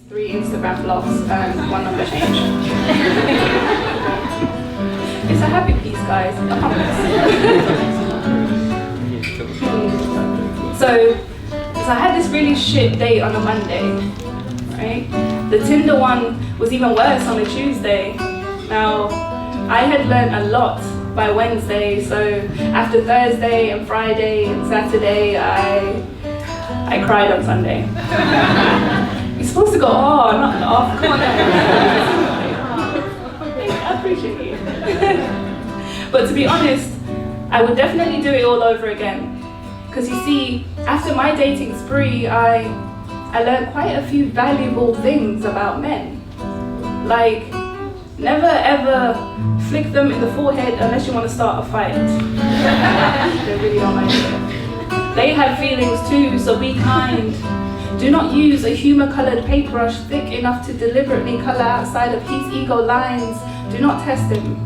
3 Instagram blocks and 1 number change. It's a happy piece, guys. I promise. So I had this really shit date on a Monday, right? The Tinder one was even worse on a Tuesday. Now, I had learned a lot by Wednesday, so after Thursday and Friday and Saturday, I cried on Sunday. You're supposed to go, oh, not off, come on. I appreciate you. But to be honest, I would definitely do it all over again. Because you see, after my dating spree, I learned quite a few valuable things about men. Like, never ever flick them in the forehead unless you want to start a fight. They really don't like it. They have feelings too, so be kind. Do not use a humor-colored paintbrush thick enough to deliberately color outside of his ego lines. Do not test him.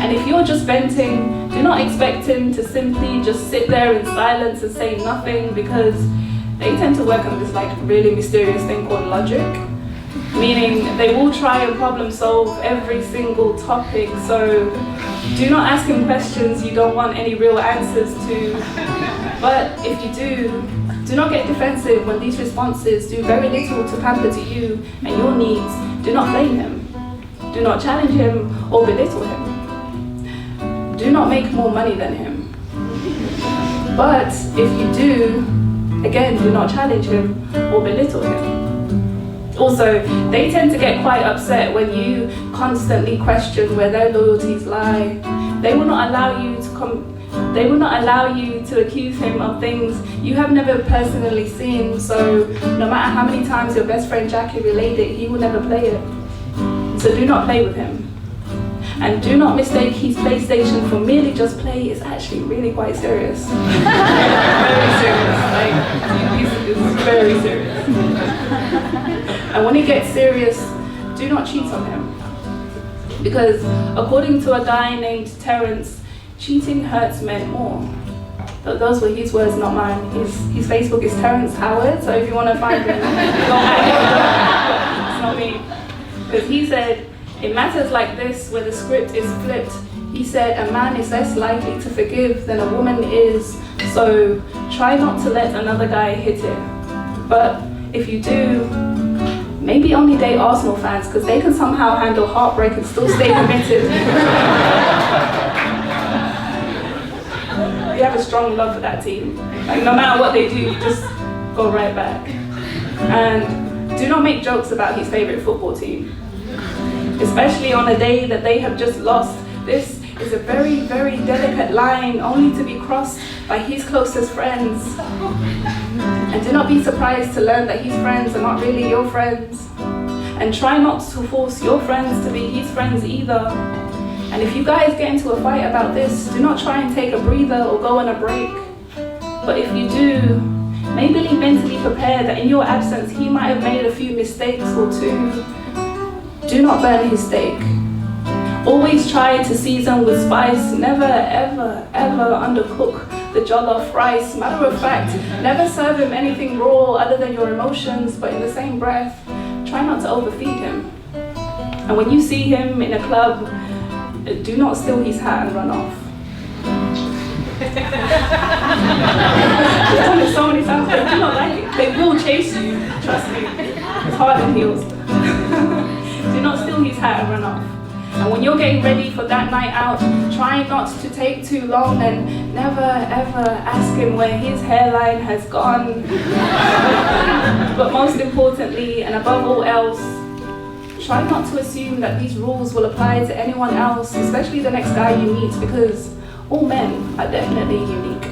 And if you're just venting, do not expect him to simply just sit there in silence and say nothing, because they tend to work on this like really mysterious thing called logic. Meaning they will try and problem solve every single topic, so do not ask him questions you don't want any real answers to. But if you do not get defensive when these responses do very little to pamper to you and your needs. Do not blame him. Do not challenge him or belittle him. Do not make more money than him. But if you do, again, do not challenge him or belittle him. Also, they tend to get quite upset when you constantly question where their loyalties lie. They will not allow you to accuse him of things you have never personally seen. So no matter how many times your best friend Jackie relayed it, he will never play it. So do not play with him. And do not mistake his PlayStation for merely just play. It's actually really quite serious. Very serious. Like, it's very serious. And when it gets serious, do not cheat on him. Because according to a guy named Terrence, cheating hurts men more. Those were his words, not mine. His Facebook is Terrence Howard, so if you want to find him, go it's not me. Because he said, in matters like this, where the script is flipped, he said a man is less likely to forgive than a woman is, so try not to let another guy hit it. But if you do, maybe only date Arsenal fans, because they can somehow handle heartbreak and still stay committed. You have a strong love for that team. Like, no matter what they do, you just go right back. And do not make jokes about his favorite football team, especially on a day that they have just lost. This is a very, very delicate line, only to be crossed by his closest friends. And do not be surprised to learn that his friends are not really your friends. And try not to force your friends to be his friends either. And if you guys get into a fight about this, do not try and take a breather or go on a break. But if you do, maybe be mentally prepared that in your absence he might have made a few mistakes or two. Do not burn his steak. Always try to season with spice. Never, ever, ever undercook the jollof rice. Matter of fact, never serve him anything raw other than your emotions, but in the same breath, try not to overfeed him. And when you see him in a club, do not steal his hat and run off. I've done it so many times, but I do not like it. They will chase you, trust me. It's hard in heels. Do not steal his hat and run off. And when you're getting ready for that night out, try not to take too long and never ever ask him where his hairline has gone. But most importantly, and above all else, try not to assume that these rules will apply to anyone else, especially the next guy you meet, because all men are definitely unique.